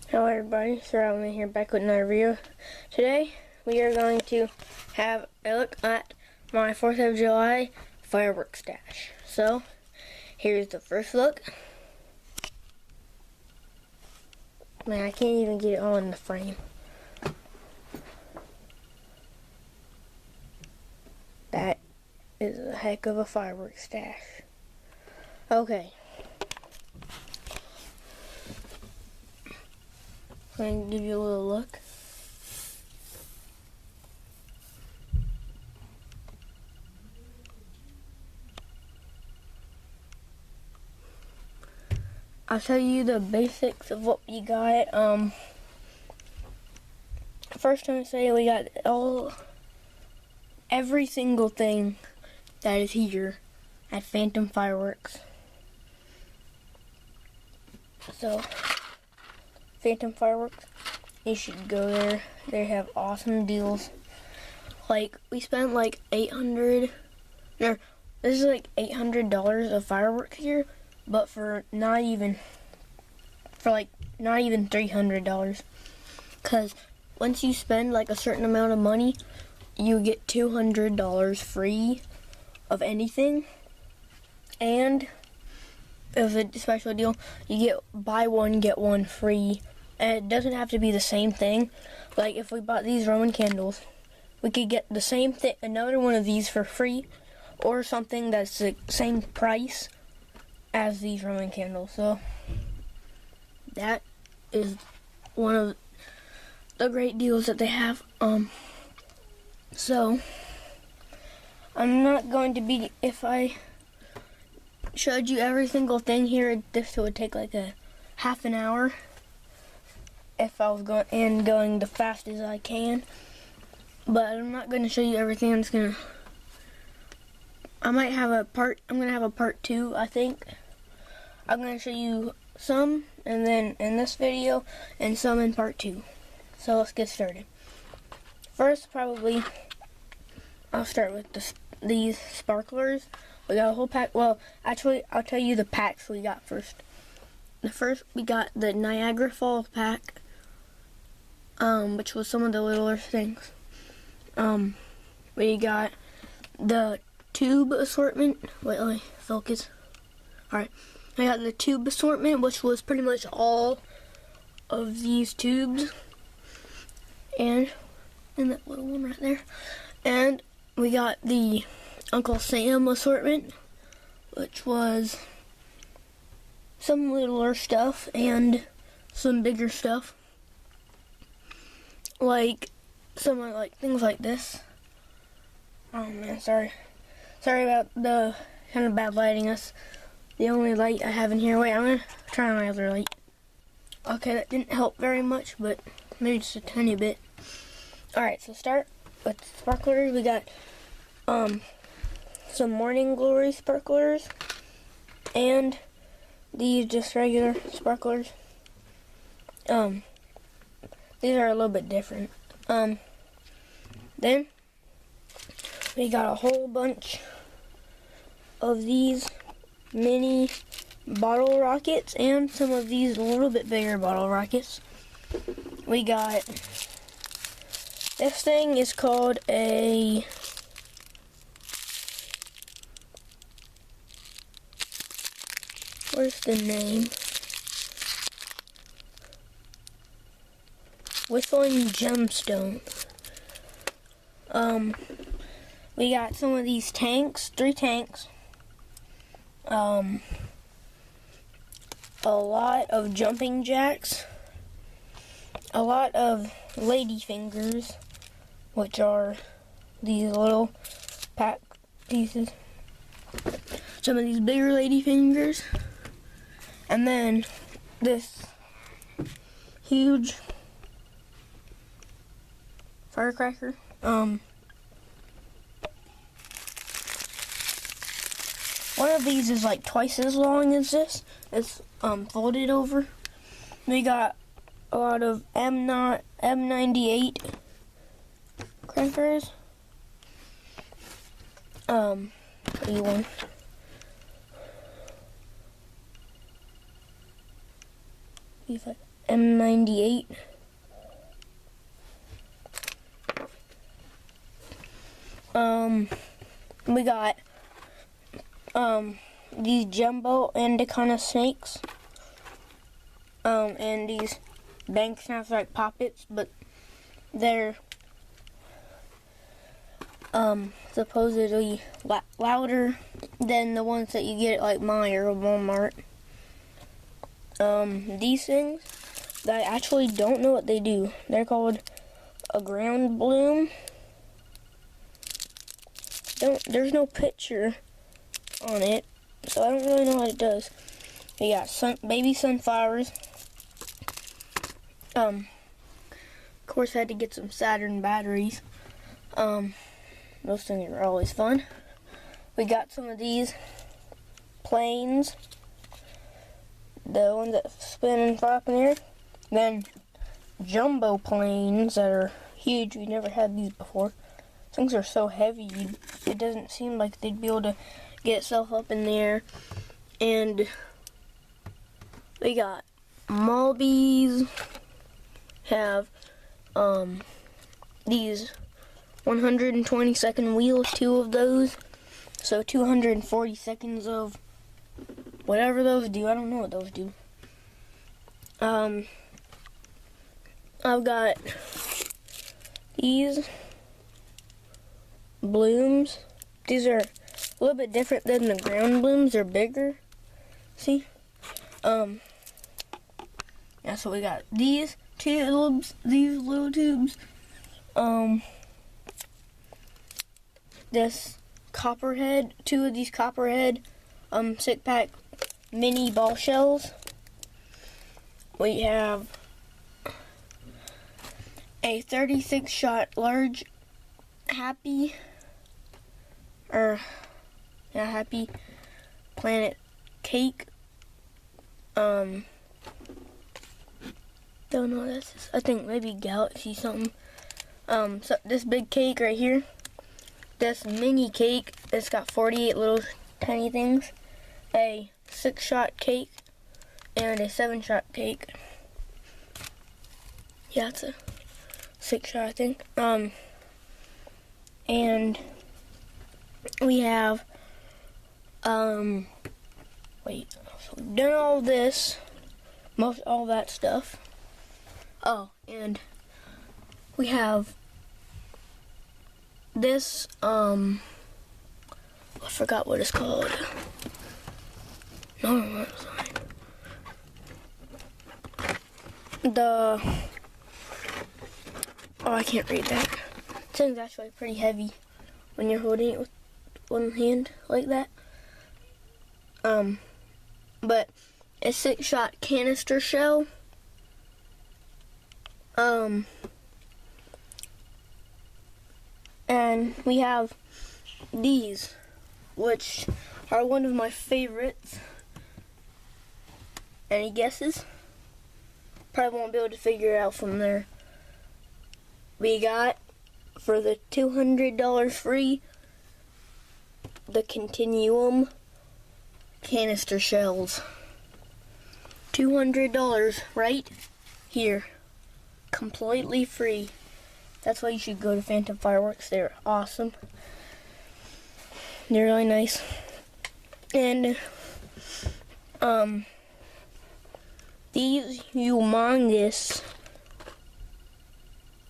Hello everybody, Surrounding here back with another video. Today we are going to have a look at my 4th of July fireworks stash. So here's the first look. Man, I can't even get it all in the frame. That is a heck of a fireworks stash. Okay. I'm going to give you a little look. I'll tell you the basics of what we got. First I'm going to say we got every single thing that is here at Phantom Fireworks. So Phantom Fireworks, you should go there. They have awesome deals. Like, we spent like $800 of fireworks here, but for not even $300. Cause once you spend like a certain amount of money, you get $200 free of anything. And as a special deal, you get buy one get one free, and it doesn't have to be the same thing. Like if we bought these Roman candles, we could get the same thing, another one of these for free, or something that's the same price as these Roman candles. So that is one of the great deals that they have. So I'm not going to be, if I showed you every single thing here, this would take like a half an hour if I was going the fastest I can. But I'm not going to show you everything. I'm going to have a part 2, I think. I'm going to show you some, and then in this video, and some in part 2. So let's get started. First, probably, I'll start with these sparklers. We got a whole pack. Well, actually, I'll tell you the packs we got first. We got the Niagara Falls pack, which was some of the littler things. We got the tube assortment. Wait, let me focus. Alright, I got the tube assortment, which was pretty much all of these tubes. And that little one right there. And we got the Uncle Sam assortment, which was some littler stuff and some bigger stuff, like things like this. Oh man, sorry about the kind of bad lighting. That's the only light I have in here. Wait, I'm gonna try my other light. Okay, that didn't help very much, but maybe just a tiny bit. Alright, so start with sparklers. We got some Morning Glory sparklers, and these just regular sparklers. These are a little bit different. Then we got a whole bunch of these mini bottle rockets and some of these a little bit bigger bottle rockets. We got, this thing is called a where's the name? Whistling Gemstone. We got some of these tanks, 3 tanks. A lot of jumping jacks. A lot of lady fingers, which are these little pack pieces. Some of these bigger lady fingers. And then this huge firecracker. One of these is like twice as long as this. It's folded over. We got a lot of M98 crackers. E1. M98. We got these jumbo anaconda snakes. And these bank snacks like poppets, but they're supposedly louder than the ones that you get at like Meijer or Walmart. These things, I actually don't know what they do. They're called a ground bloom. There's no picture on it, so I don't really know what it does. We got baby sunflowers. Of course, I had to get some Saturn batteries. Those things are always fun. We got some of these planes, the ones that spin and fly up in the air. Then jumbo planes that are huge. We never had these before. Things are so heavy, it doesn't seem like they'd be able to get itself up in the air. And we got Malbees. Have these 120-second wheels, 2 of those, so 240 seconds of whatever those do. I don't know what those do. I've got these blooms. These are a little bit different than the ground blooms. They're bigger. See? Yeah, so we got these tubes, these little tubes, this copperhead, 2 of these copperhead, 6-pack mini ball shells. We have a 36-shot large happy planet cake. Don't know what this is. I think maybe galaxy something. So this big cake right here, this mini cake, it's got 48 little tiny things. A 6-shot cake and a 7-shot cake. Yeah, it's a 6-shot, I think. And we have wait. So we've done all this, all that stuff. Oh, and we have this, I forgot what it's called. No, that's fine. I can't read that. This thing's actually pretty heavy when you're holding it with one hand like that. But a 6-shot canister shell. And we have these, which are one of my favorites. Any guesses? Probably won't be able to figure it out from there. We got, for the $200 free, the Continuum canister shells. $200 right here. Completely free. That's why you should go to Phantom Fireworks. They're awesome. They're really nice. And these humongous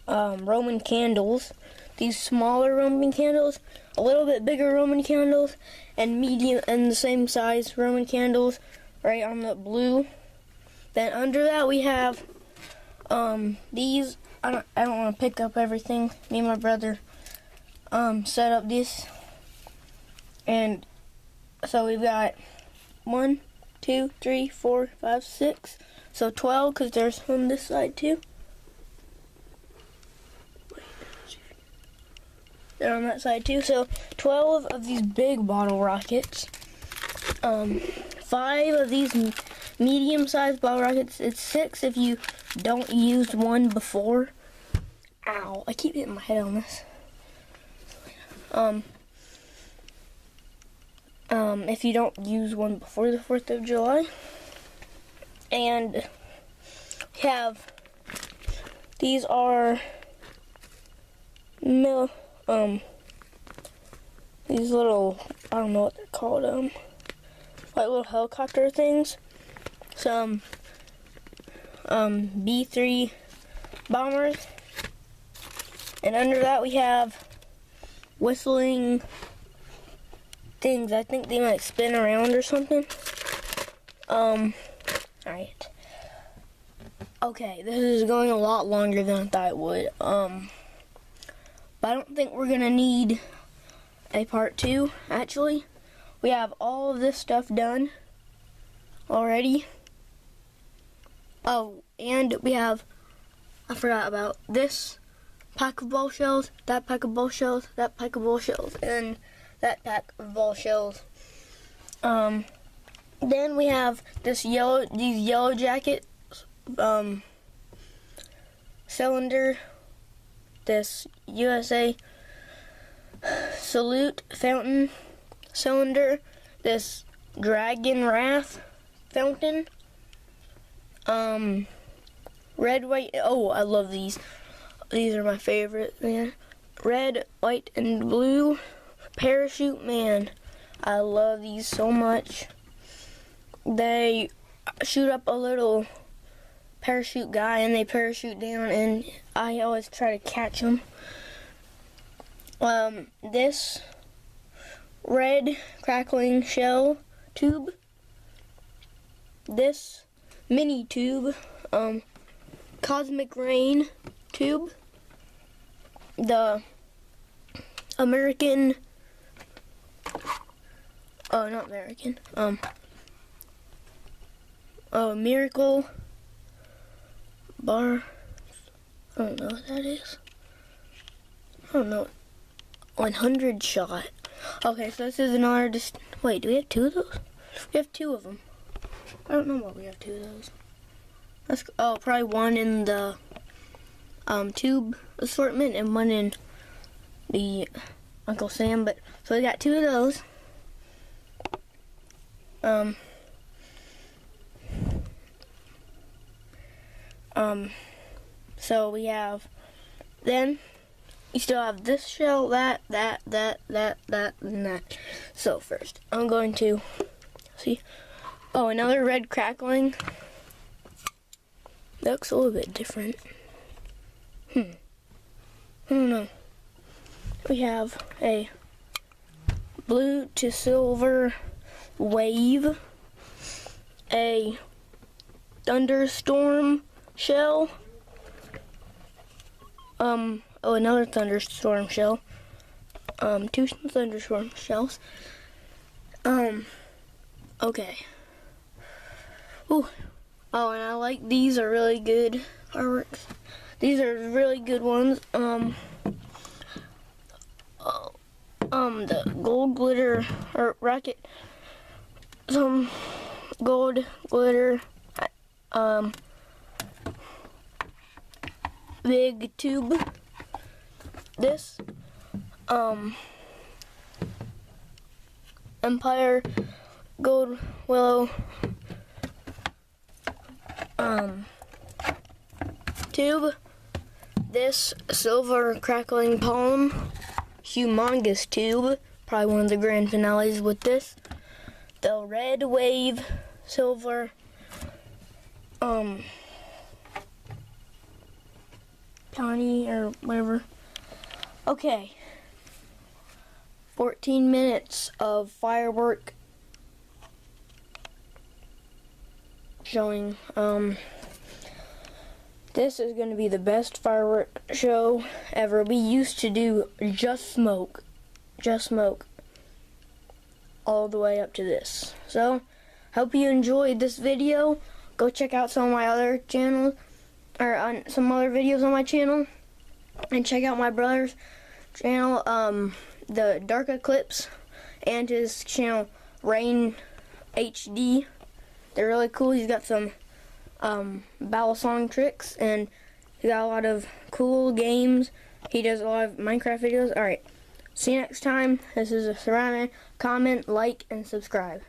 Roman candles, these smaller Roman candles, a little bit bigger Roman candles, and medium and the same size Roman candles right on the blue. Then under that we have these. I don't want to pick up everything. Me and my brother set up this, and so we've got 1, 2, 3, 4, 5, 6. So 12, because there's on this side too. They're on that side too. So 12 of these big bottle rockets. 5 of these medium-sized bottle rockets. It's 6 if you don't use one before. Ow! I keep hitting my head on this. If you don't use one before the 4th of July. And have, these are these little, I don't know what they're called, like little helicopter things. Some B-3 bombers, and under that we have whistling things. I think they might spin around or something. Alright. Okay, this is going a lot longer than I thought it would. But I don't think we're gonna need a part 2, actually. We have all of this stuff done already. Oh, and we have, I forgot about this pack of ball shells, that pack of ball shells, that pack of ball shells, and that pack of ball shells. Then we have these yellow jacket cylinder, this USA salute fountain cylinder, this dragon wrath fountain, red, white, oh, I love these. These are my favorite, man. Red, white, and blue parachute, man. I love these so much. They shoot up a little parachute guy and they parachute down, and I always try to catch them. This red crackling shell tube, this mini tube, cosmic rain tube, the American, oh, not American, Miracle bar, I don't know what that is, I don't know, 100 shot. Okay, so this is another, wait, do we have 2 of those? We have 2 of them. I don't know why we have 2 of those. That's, oh, probably one in the tube assortment and one in the Uncle Sam, but so we got 2 of those. So we have, then you still have this shell, that, and that. So first, I'm going to see, oh, another red crackling. That looks a little bit different. I don't know. We have a blue to silver wave, a thunderstorm shell, oh, another thunderstorm shell, 2 thunderstorm shells, okay. Ooh. Oh, and I like, these are really good fireworks. These are really good ones. The gold glitter, or rocket, some gold glitter, big tube, this, Empire gold willow, tube, this silver crackling palm, humongous tube, probably one of the grand finales with this, the red wave silver, tiny or whatever. Okay, 14 minutes of firework showing. This is going to be the best firework show ever. We used to do just smoke all the way up to this. So, hope you enjoyed this video. Go check out some of my other channels, or on some other videos on my channel, and check out my brother's channel, the Dark Eclipse, and his channel Rain HD. They're really cool. He's got some battle song tricks, and he got a lot of cool games. He does a lot of Minecraft videos. Alright, see you next time. This is a Surround. Comment, like, and subscribe.